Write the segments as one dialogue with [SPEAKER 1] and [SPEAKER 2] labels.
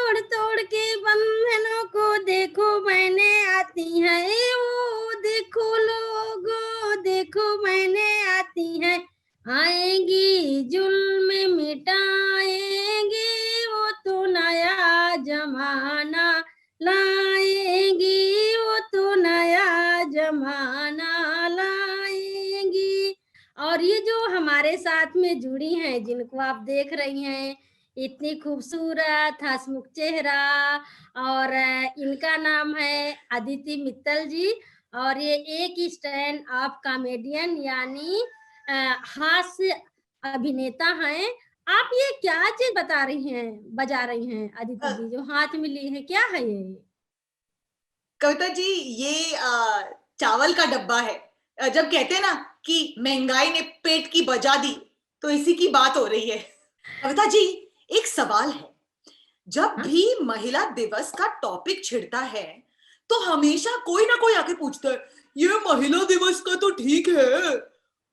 [SPEAKER 1] तोड़ तोड़ के बंधनों को देखो मैंने आती है वो, देखो लोगों देखो मैंने आती है, आएंगी जुल्म मिटाएंगी वो तो नया जमाना लाएंगी, वो तो नया जमाना लाएंगी। और ये जो हमारे साथ में जुड़ी हैं, जिनको आप देख रही हैं, इतनी खूबसूरत हंसमुख चेहरा, और इनका नाम है अदिति मित्तल जी, और ये एक स्टैंड अप कॉमेडियन यानी हास्य अभिनेता हैं। आप ये क्या चीज बता रही हैं, बजा रही हैं अदिति जी, जो हाथ में ली है, क्या है ये?
[SPEAKER 2] कविता जी, ये चावल का डब्बा है। जब कहते हैं ना कि महंगाई ने पेट की बजा दी, तो इसी की बात हो रही है। कविता जी, एक सवाल है। जब भी महिला दिवस का टॉपिक छिड़ता है तो हमेशा कोई ना कोई आके पूछता है, ये महिला दिवस का तो ठीक है,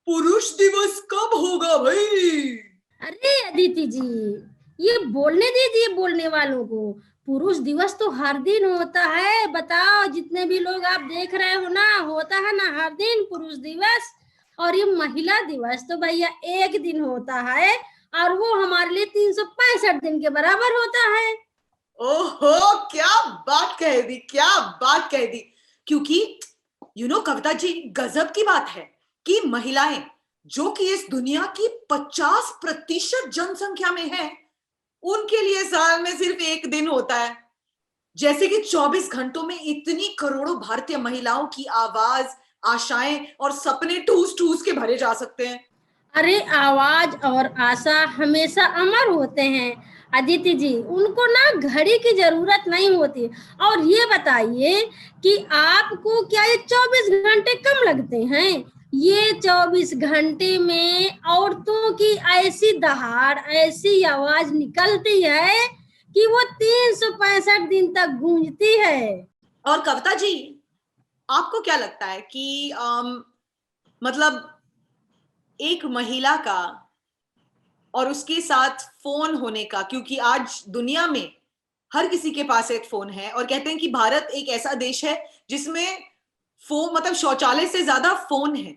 [SPEAKER 2] पुरुष दिवस कब होगा भाई?
[SPEAKER 1] अरे अदिति जी, ये बोलने दीजिए बोलने वालों को। पुरुष दिवस तो हर दिन होता है, बताओ, जितने भी लोग आप देख रहे हो ना, होता है ना हर दिन पुरुष दिवस। और ये महिला दिवस तो भैया एक दिन होता है, और वो हमारे लिए 365 दिन के बराबर होता है।
[SPEAKER 2] ओहो, क्या बात कह दी, क्या बात कह दी। क्योंकि कविता जी, गजब की बात है कि महिलाएं, जो कि इस दुनिया की 50% जनसंख्या में है, उनके लिए साल में सिर्फ एक दिन होता है। जैसे कि 24 घंटों में इतनी करोड़ों भारतीय महिलाओं की आवाज, आशाएं और सपने ठूस ठूस के भरे जा सकते हैं।
[SPEAKER 1] अरे आवाज और आशा हमेशा अमर होते हैं अदिति जी, उनको ना घड़ी की जरूरत नहीं होती। और ये बताइए कि आपको क्या ये 24 घंटे कम लगते हैं? ये 24 घंटे में औरतों की ऐसी दहाड़, ऐसी आवाज निकलती है कि वो 365 दिन तक गूंजती है।
[SPEAKER 2] और कविता जी, आपको क्या लगता है कि मतलब एक महिला का और उसके साथ फोन होने का, क्योंकि आज दुनिया में हर किसी के पास एक फोन है, और कहते हैं कि भारत एक ऐसा देश है जिसमें फोन मतलब शौचालय से ज्यादा फोन है।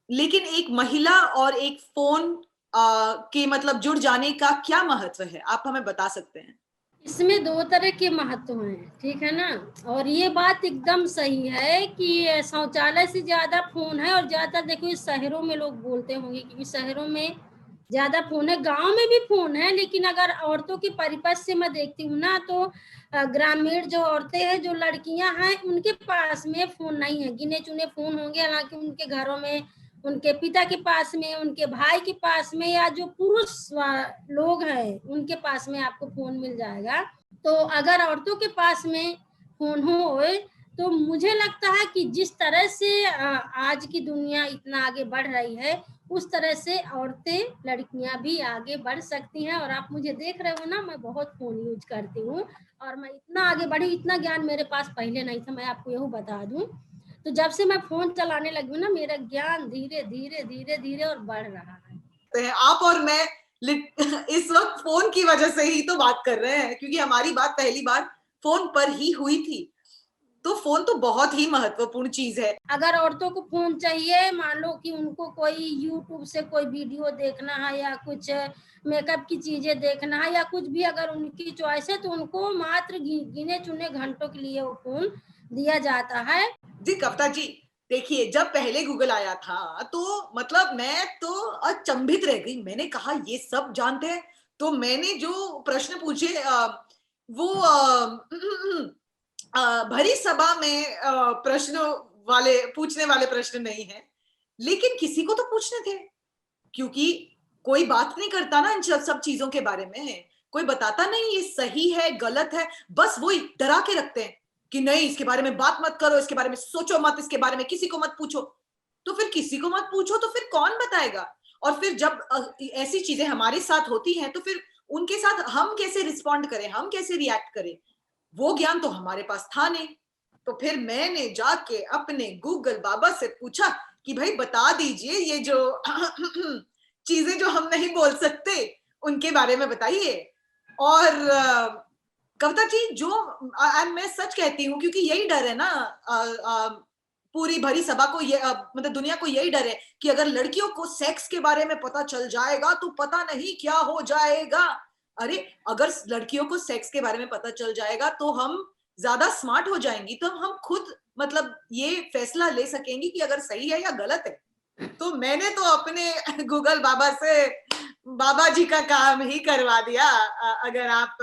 [SPEAKER 2] लेकिन एक महिला और एक फोन के मतलब जुड़ जाने का क्या महत्व है, आप हमें बता सकते हैं?
[SPEAKER 1] इसमें 2 तरह के महत्व हैं, ठीक है ना? और ये बात एकदम सही है कि शौचालय से ज़्यादा फ़ोन है, और ज़्यादा देखो शहरों में लोग बोलते होंगे, क्योंकि शहरों में ज़्यादा फ़ोन है, गाँव में भी फ़ोन है, लेकिन अगर औरतों की परिपथ से मैं देखती हूँ ना, तो ग्रामीण जो औरतें हैं, जो लड़कियाँ हैं, उनके पास में फ़ोन नहीं है, गिने-चुने फ़ोन होंगे, हालाँकि उनके घरों में, उनके पिता के पास में, उनके भाई के पास में, या जो पुरुष लोग हैं उनके पास में आपको फोन मिल जाएगा। तो अगर औरतों के पास में फोन हो, तो मुझे लगता है कि जिस तरह से आज की दुनिया इतना आगे बढ़ रही है, उस तरह से औरतें, लड़कियां भी आगे बढ़ सकती हैं। और आप मुझे देख रहे हो ना, मैं बहुत फोन यूज करती हूँ, और मैं इतना आगे बढ़ी, इतना ज्ञान मेरे पास पहले नहीं था, मैं आपको यही बता दूं। तो जब से मैं फोन चलाने लगी हूँ ना, मेरा ज्ञान धीरे धीरे धीरे धीरे और बढ़ रहा है।
[SPEAKER 2] तो आप और मैं इस वक्त फोन की वजह से ही तो बात कर रहे हैं, क्योंकि हमारी बात पहली बार फोन पर ही हुई थी। तो फोन तो बहुत ही महत्वपूर्ण चीज है।
[SPEAKER 1] अगर औरतों को फोन चाहिए, मान लो कि उनको कोई यूट्यूब से कोई वीडियो देखना है, या कुछ मेकअप की चीजें देखना है, या कुछ भी अगर उनकी चॉइस है, तो उनको मात्र गिने चुने घंटों के लिए वो फोन दिया जाता है।
[SPEAKER 2] जी कविता जी, देखिए, जब पहले गूगल आया था तो मतलब मैं तो अचंभित रह गई। मैंने कहा ये सब जानते हैं। तो मैंने जो प्रश्न पूछे, वो भरी सभा में प्रश्न वाले पूछने वाले प्रश्न नहीं है, लेकिन किसी को तो पूछने थे, क्योंकि कोई बात नहीं करता ना इन सब चीजों के बारे में। कोई बताता नहीं ये सही है गलत है, बस वही डरा के रखते हैं कि नहीं, इसके बारे में बात मत करो, इसके बारे में सोचो मत, इसके बारे में किसी को मत पूछो। तो फिर किसी को मत पूछो तो फिर कौन बताएगा? और फिर जब ऐसी चीजें हमारे साथ होती हैं तो फिर उनके साथ हम कैसे रिस्पॉन्ड करें, हम कैसे रिएक्ट करें, वो ज्ञान तो हमारे पास था नहीं। तो फिर मैंने जाके अपने गूगल बाबा से पूछा कि भाई बता दीजिए, ये जो चीजें जो हम नहीं बोल सकते, उनके बारे में बताइए। और कविता जी, जो मैं सच कहती हूँ, क्योंकि यही डर है ना, पूरी भरी सभा को, ये मतलब दुनिया को यही डर है कि अगर लड़कियों को सेक्स के बारे में पता चल जाएगा तो पता नहीं क्या हो जाएगा। अरे, अगर लड़कियों को सेक्स के बारे में पता चल जाएगा तो हम ज्यादा स्मार्ट हो जाएंगी, तो हम खुद मतलब ये फैसला ले सकेंगी कि अगर सही है या गलत है। तो मैंने तो अपने गूगल बाबा से बाबा जी का काम ही करवा दिया, अगर आप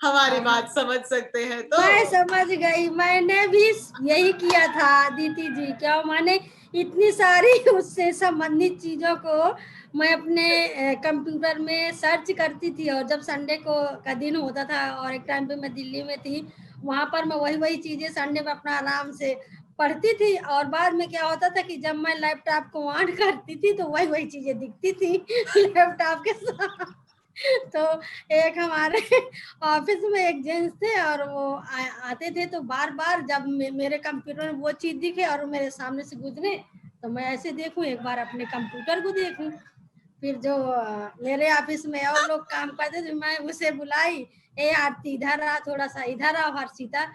[SPEAKER 2] हमारी बात
[SPEAKER 1] हाँ,
[SPEAKER 2] समझ सकते हैं तो।
[SPEAKER 1] मैं समझ गई, मैंने भी यही किया था दीदी जी। क्या माने, इतनी सारी उससे संबंधित चीजों को मैं अपने कंप्यूटर में सर्च करती थी, और जब संडे को का दिन होता था और एक टाइम पे मैं दिल्ली में थी, वहां पर मैं वही वही चीजें संडे में अपना आराम से पढ़ती थी। और बाद में क्या होता था कि जब मैं लैपटॉप को ऑन करती थी तो वही वही चीजें दिखती थी लैपटॉप के साथ। तो एक हमारे ऑफिस में एक जेंट्स थे, और वो आते थे, तो बार बार जब मेरे कंप्यूटर में वो चीज दिखे और वो मेरे सामने से गुजरे, तो मैं ऐसे देखूं, एक बार अपने कंप्यूटर को देखूं। फिर जो मेरे ऑफिस में और लोग काम करते थे, मैं उसे बुलाई, ए आरती इधर आ, थोड़ा सा इधर आ हर्षिता।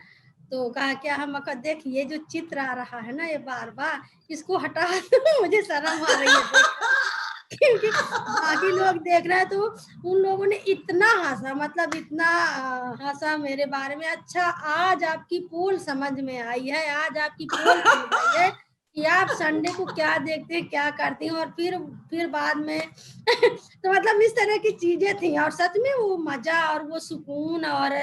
[SPEAKER 1] तो कहा क्या, हम कहा देख ये जो चित्र आ रहा है ना ये बार बार, इसको हटा दो, मुझे शर्म आ रही है देख। क्योंकि बाकी लोग देख रहे हैं, तो उन लोगों ने इतना हंसा, मतलब इतना हंसा मेरे बारे में। अच्छा, आज आपकी पोल समझ में आई है, आज आपकी पोल खुल गई है कि आप संडे को क्या देखते हैं, क्या करती हैं। और फिर बाद में तो मतलब इस तरह की चीजें थी, और सच में वो मजा और वो सुकून, और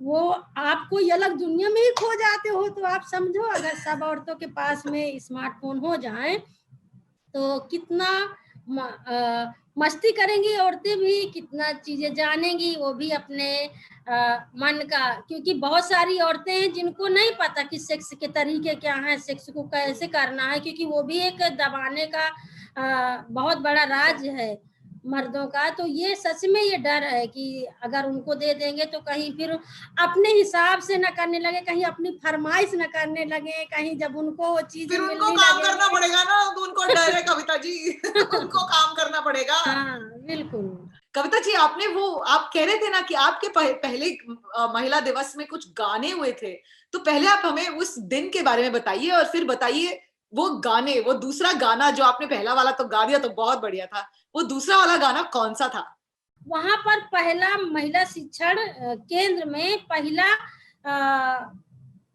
[SPEAKER 1] वो आप कोई अलग दुनिया में ही खो जाते हो। तो आप समझो, अगर सब औरतों के पास में स्मार्टफोन हो जाए तो कितना मस्ती करेंगी औरतें भी, कितना चीजें जानेंगी वो भी अपने मन का। क्योंकि बहुत सारी औरतें हैं जिनको नहीं पता कि सेक्स के तरीके क्या हैं, सेक्स को कैसे करना है, क्योंकि वो भी एक दबाने का बहुत बड़ा राज है मर्दों का। तो ये सच में ये डर है कि अगर उनको दे देंगे तो कहीं फिर अपने हिसाब से न करने लगे, कहीं अपनी फरमाइश न करने लगे, कहीं जब उनको वो चीजें
[SPEAKER 2] फिर उनको
[SPEAKER 1] मिलने
[SPEAKER 2] काम करना
[SPEAKER 1] लगेंगे।
[SPEAKER 2] पड़ेगा ना, तो उनको डर है कविता जी। उनको काम करना पड़ेगा।
[SPEAKER 1] हाँ, बिल्कुल।
[SPEAKER 2] कविता जी, आपने वो आप कह रहे थे ना कि आपके पहले महिला दिवस में कुछ गाने हुए थे, तो पहले आप हमें उस दिन के बारे में बताइए और फिर बताइए वो गाने, वो दूसरा गाना जो आपने पहला वाला तो गा दिया तो बहुत बढ़िया था, वो दूसरा वाला गाना कौन सा था?
[SPEAKER 1] वहां पर पहला महिला शिक्षण केंद्र में पहला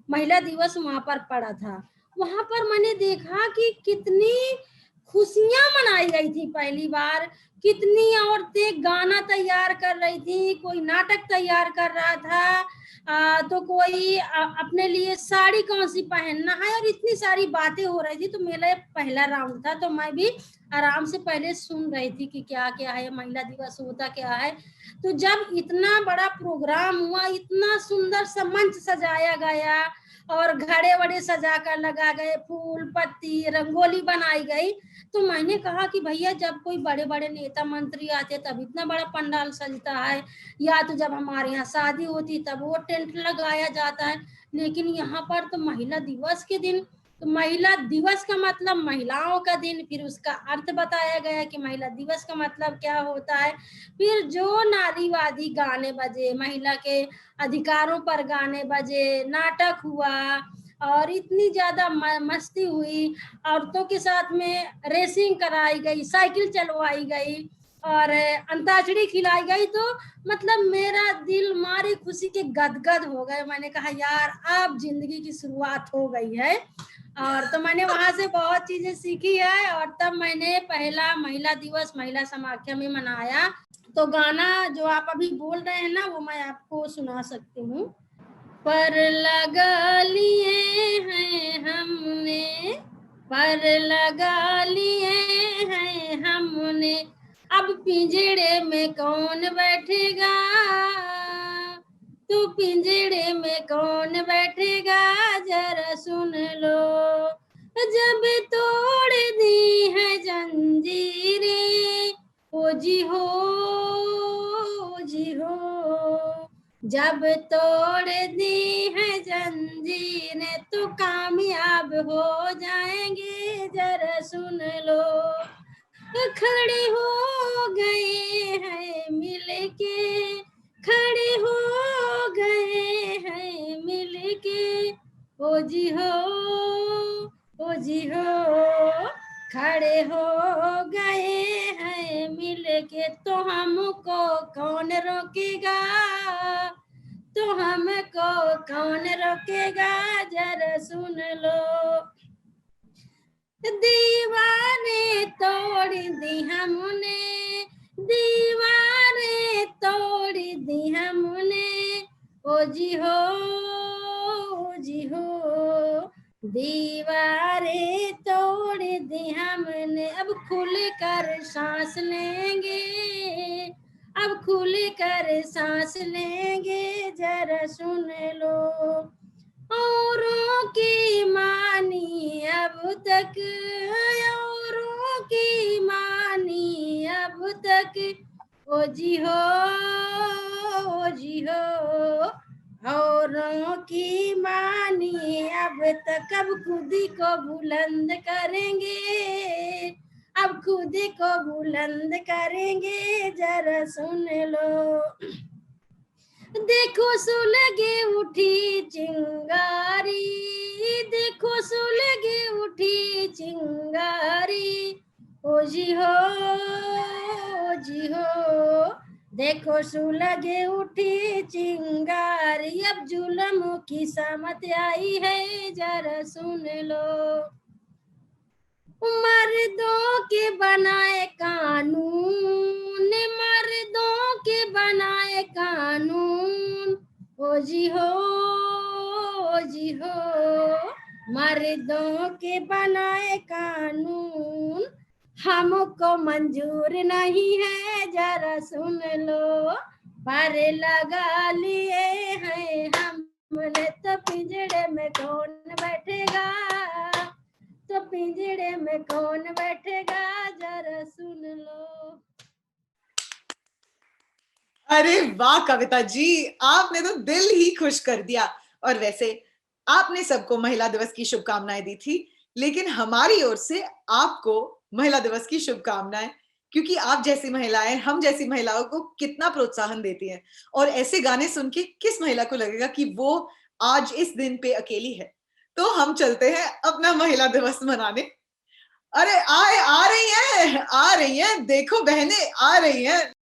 [SPEAKER 1] महिला दिवस वहां पर पड़ा था। वहां पर मैंने देखा कि कितनी खुशियां मनाई गई थी पहली बार। कितनी औरतें गाना तैयार कर रही थी, कोई नाटक तैयार कर रहा था, तो कोई अपने लिए साड़ी कौन सी पहनना है, और इतनी सारी बातें हो रही थी। तो मेरा पहला राउंड था, तो मैं भी आराम से पहले सुन रही थी कि क्या क्या है, महिला दिवस होता क्या है। तो जब इतना बड़ा प्रोग्राम हुआ, इतना सुंदर सा मंच सजाया गया, और घड़े वड़े सजा कर लगा गए, फूल पत्ती रंगोली बनाई गई, तो मैंने कहा कि भैया जब कोई बड़े बड़े नेता मंत्री आते तब इतना बड़ा पंडाल सजता है, या तो जब हमारे यहाँ शादी होती तब वो टेंट लगाया जाता है, लेकिन यहाँ पर तो महिला दिवस के दिन, तो महिला दिवस का मतलब महिलाओं का दिन, फिर उसका अर्थ बताया गया कि महिला दिवस का मतलब क्या होता है। फिर जो नारीवादी गाने बजे, महिला के अधिकारों पर गाने बजे, नाटक हुआ, और इतनी ज्यादा मस्ती हुई। औरतों के साथ में रेसिंग कराई गई, साइकिल चलवाई गई, और अंताक्षरी खिलाई गई। तो मतलब मेरा दिल मारी खुशी के गदगद हो गए। मैंने कहा यार अब जिंदगी की शुरुआत हो गई है। और तो मैंने वहां से बहुत चीजें सीखी है, और तब मैंने पहला महिला दिवस महिला समाख्या में मनाया। तो गाना जो आप अभी बोल रहे हैं ना, वो मैं आपको सुना सकती हूँ। पर लगा लिए हैं हमने, पर लगा लिए हैं हमने, अब पिंजड़े में कौन बैठेगा, तू पिंजड़े में कौन बैठेगा, जरा सुन लो, जब तोड़ दी है जंजीरें, ओ जी हो, ओ जी हो, जब तोड़ दी है जंजीरें तो कामयाब हो जाएंगे, जरा सुन लो, खड़े हो गए हैं मिलके, खड़े हो गए हैं मिलके, ओ जी हो, ओ जी हो, खड़े हो गए हैं मिलके, तो हमको कौन रोकेगा, तो हमको कौन रोकेगा, जरा सुन लो। दीवाने तोड़ दी हमने, दीवाने तोड़ दी हमने, ओ जी हो, ओ जी हो, दीवारें तोड़ दी हमने। अब खुल कर सांस लेंगे, अब खुल कर सांस लेंगे, जरा सुन लो। औरों की मानी अब तक, औरों की मानी अब तक, ओ जी हो, ओ जी हो, औरों की मानी अब तक। अब खुद को बुलंद करेंगे, अब खुद को बुलंद करेंगे, जरा सुन लो। देखो सुलगे उठी चिंगारी, देखो सुलगे उठी चिंगारी, ओ जी हो, ओ जी हो, देखो सुलगे उठी चिंगारी। अब जुल्म की सामत आई है, जरा सुन लो। मर्दों के बनाए कानून, मर्दों के बनाए कानून, ओ जी हो, ओ जी हो, मर्दों के बनाए कानून हमको मंजूर नहीं है, जरा सुन लो। पर लगा लिए हैं हमने, तो पिंजड़े में कौन बैठेगा, तो पिंजड़े में कौन बैठेगा, जरा सुन लो।
[SPEAKER 2] अरे वाह कविता जी, आपने तो दिल ही खुश कर दिया। और वैसे आपने सबको महिला दिवस की शुभकामनाएं दी थी, लेकिन हमारी ओर से आपको महिला दिवस की शुभकामनाएं, क्योंकि आप जैसी महिलाएं हम जैसी महिलाओं को कितना प्रोत्साहन देती हैं। और ऐसे गाने सुन के किस महिला को लगेगा कि वो आज इस दिन पे अकेली है। तो हम चलते हैं अपना महिला दिवस मनाने। अरे आ रही हैं, आ रही हैं, देखो बहनें आ रही हैं।